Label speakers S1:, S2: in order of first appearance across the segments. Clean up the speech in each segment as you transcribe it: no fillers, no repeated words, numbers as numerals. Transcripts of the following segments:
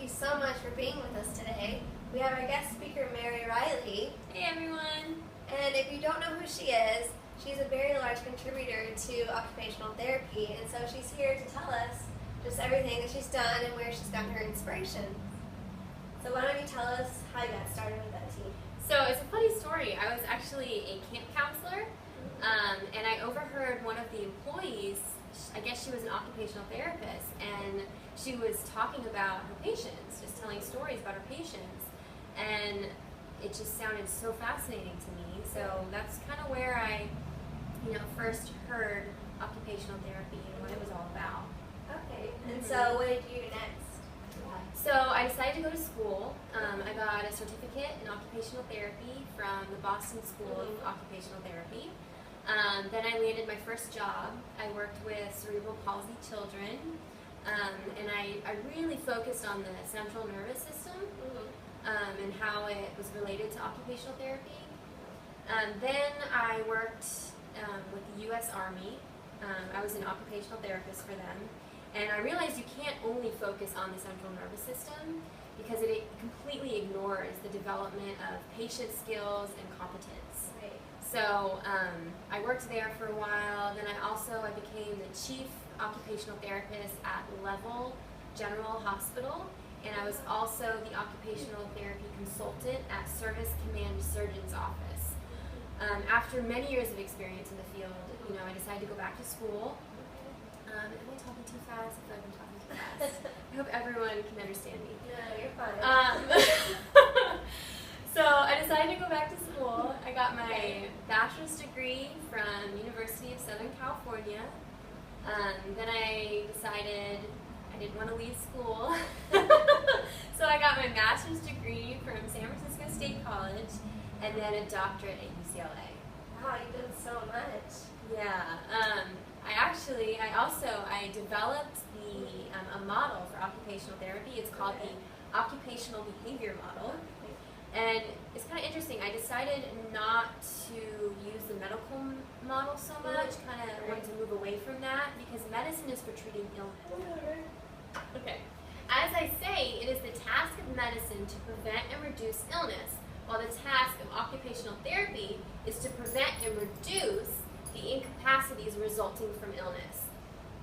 S1: you so much for being with us today. We have our guest speaker, Reilly.
S2: Hey everyone!
S1: And if you don't know who she is, she's a very large contributor to occupational therapy, and so she's here to tell us just everything that she's done and where she's gotten her inspiration. So why don't you tell us how you got started with that team?
S2: So it's a funny story. I was actually a camp counselor, and I overheard one of the employees, I guess she was an occupational therapist, and she was talking about her patients, just telling stories about her patients, and it just sounded so fascinating to me. So that's kind of where I, first heard occupational therapy and what it was all about.
S1: Okay, and so what did you do next?
S2: So I decided to go to school. I got a certificate in occupational therapy from the Boston School of Occupational Therapy. Then I landed my first job. I worked with cerebral palsy children, and I really focused on the central nervous system and how it was related to occupational therapy. Then I worked with the U.S. Army. I was an occupational therapist for them. And I realized you can't only focus on the central nervous system because it completely ignores the development of patient skills and competence.
S1: Right.
S2: So I worked there for a while. Then I became the chief occupational therapist at Level General Hospital, and I was also the occupational therapy consultant at Service Command Surgeon's Office. After many years of experience in the field, I decided to go back to school. Am I talking too fast? I feel like I'm talking too fast. I hope everyone can understand me.
S1: No, you're fine.
S2: So I decided to go back to school. I got my bachelor's degree from University of Southern California. Then I decided I didn't want to leave school. So I got my master's degree from San Francisco State College and then a doctorate at UCLA.
S1: Wow, you did so much.
S2: Yeah. I developed a model for occupational therapy. It's called the Occupational Behavior Model. And it's kind of interesting. I decided not to use the medical model so much, kind of wanted to move away from that because medicine is for treating illness. Okay. As I say, it is the task of medicine to prevent and reduce illness, while the task of occupational therapy is to prevent and reduce the incapacities resulting from illness.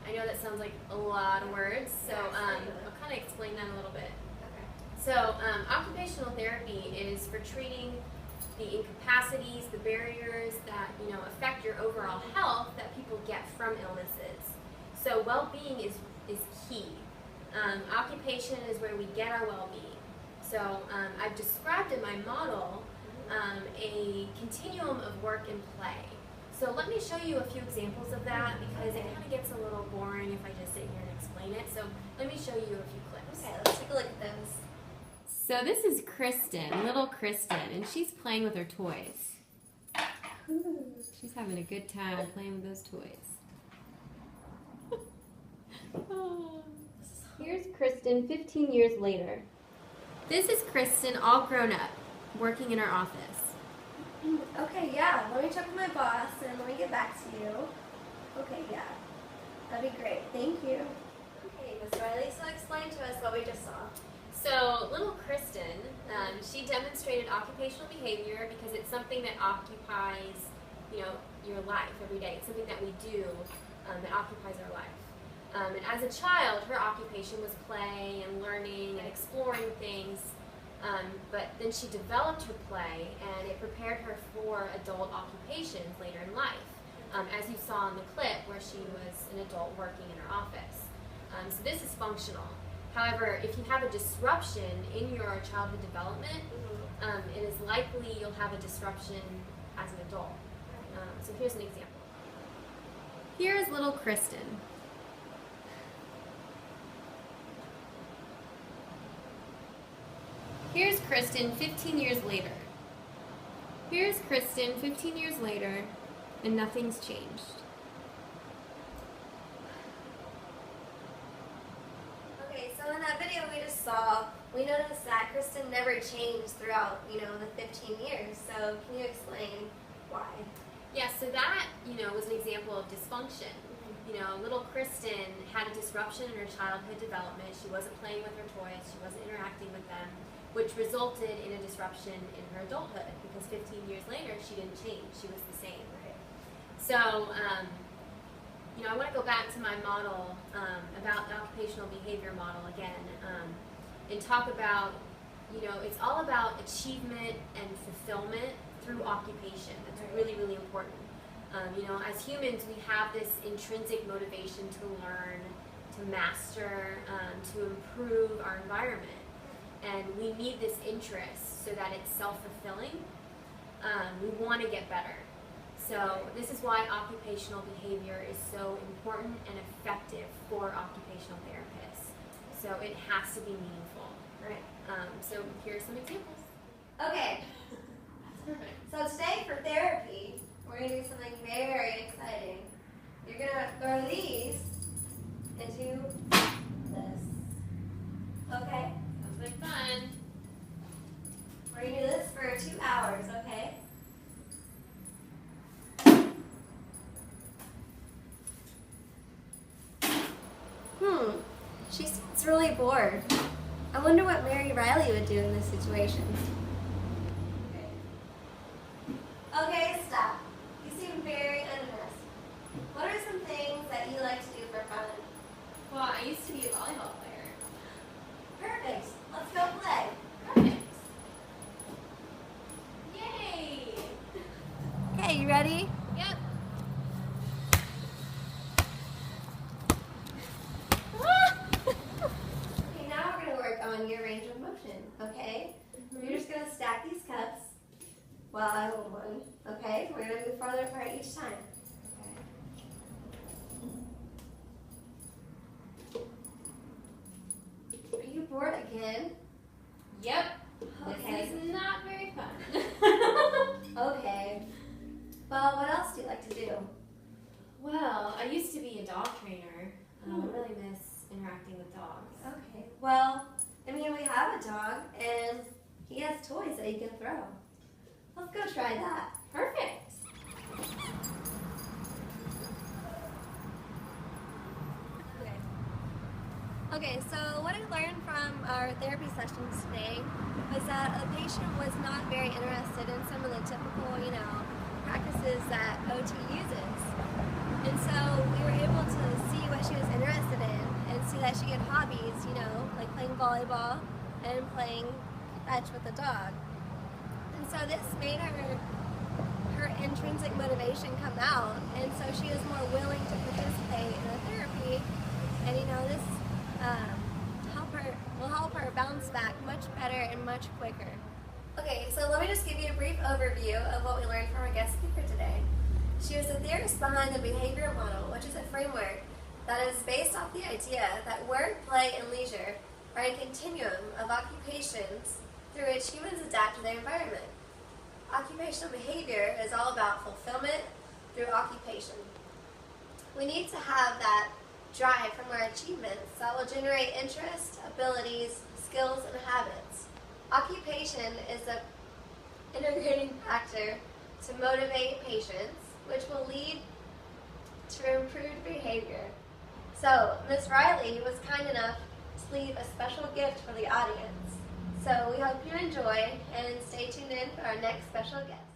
S2: I know that sounds like a lot of words, so I'll kind of explain that a little bit.
S1: Okay.
S2: So occupational therapy is for treating the incapacities, the barriers that affect your overall health that people get from illnesses. So well-being is key. Occupation is where we get our well-being. So I've described in my model a continuum of work and play. So let me show you a few examples of that because it kind of gets a little boring if I just sit here and explain it. So let me show you a few clips.
S1: Okay, let's take a look at those.
S2: So this is Kristen, little Kristen, and she's playing with her toys. She's having a good time playing with those toys. Oh. Here's Kristen 15 years later. This is Kristen all grown up, working in her office.
S1: Okay, yeah, let me check with my boss and let me get back to you. Okay, yeah, that'd be great. Thank you. Okay, Ms. Reilly, so explain to us what we just saw.
S2: So little Kristen, she demonstrated occupational behavior because it's something that occupies, your life every day. It's something that we do that occupies our life. And as a child, her occupation was play and learning and exploring things. But then she developed her play, and it prepared her for adult occupations later in life, as you saw in the clip where she was an adult working in her office. So this is functional. However, if you have a disruption in your childhood development, it is likely you'll have a disruption as an adult. So here's an example. Here is little Kristen. Here's Kristen 15 years later. Here's Kristen 15 years later, and nothing's changed.
S1: Okay, so in that video we just saw, we noticed that Kristen never changed throughout, the 15 years. So can you explain why?
S2: Yeah, so that, was an example of dysfunction. little Kristen had a disruption in her childhood development. She wasn't playing with her toys, she wasn't interacting with them, which resulted in a disruption in her adulthood because 15 years later she didn't change, she was the same.
S1: Right.
S2: So, I want to go back to my model about the occupational behavior model again and talk about, it's all about achievement and fulfillment through occupation. That's really, really important. As humans, we have this intrinsic motivation to learn, to master, to improve our environment. And we need this interest so that it's self-fulfilling. We want to get better. So this is why occupational behavior is so important and effective for occupational therapists. So it has to be meaningful.
S1: Right.
S2: So here are some examples.
S1: Okay.
S2: Perfect.
S1: So today for therapy, we're going to do something very exciting. You're going to throw these into this. Okay?
S2: Sounds like fun.
S1: We're going to do this for 2 hours, okay? She seems really bored. I wonder what Reilly would do in this situation. Okay, stop. You seem very uninterested. What are some things that you like to do for fun?
S2: Well, I used to be a volleyball player.
S1: Perfect. Let's go play.
S2: Perfect. Yay!
S1: Okay, you ready?
S2: Yep.
S1: Okay, now we're going to work on your range of motion, okay? You're just going to stack these cups while I hold one, okay? We're going to move farther apart each time. Okay. Are you bored again?
S2: Yep.
S1: Okay.
S2: This is not very fun.
S1: Okay. Well, what else do you like to do?
S2: Well, I used to be a dog trainer. I really miss interacting with dogs.
S1: Okay. Well, we have a dog, and he has toys that he can throw. Let's go try that.
S2: Perfect.
S1: Okay, so what I learned from our therapy sessions today was that a patient was not very interested in some of the typical, practices that OT uses. And so we were able to see what she was interested in and see that she had hobbies, like playing volleyball and playing fetch with the dog. And so this made her intrinsic motivation come out, and so she was more willing to participate in the therapy, and this will help her bounce back much better and much quicker. Okay, so let me just give you a brief overview of what we learned from our guest speaker today. She was the theorist behind the behavioral model, which is a framework that is based off the idea that work, play, and leisure are a continuum of occupations through which humans adapt to their environment. Occupational behavior is all about fulfillment through occupation. We need to have that drive from our achievements that will generate interest, abilities, skills, and habits. Occupation is an integrating factor to motivate patients, which will lead to improved behavior. So, Ms. Reilly was kind enough to leave a special gift for the audience. So we hope you enjoy, and stay tuned in for our next special guest.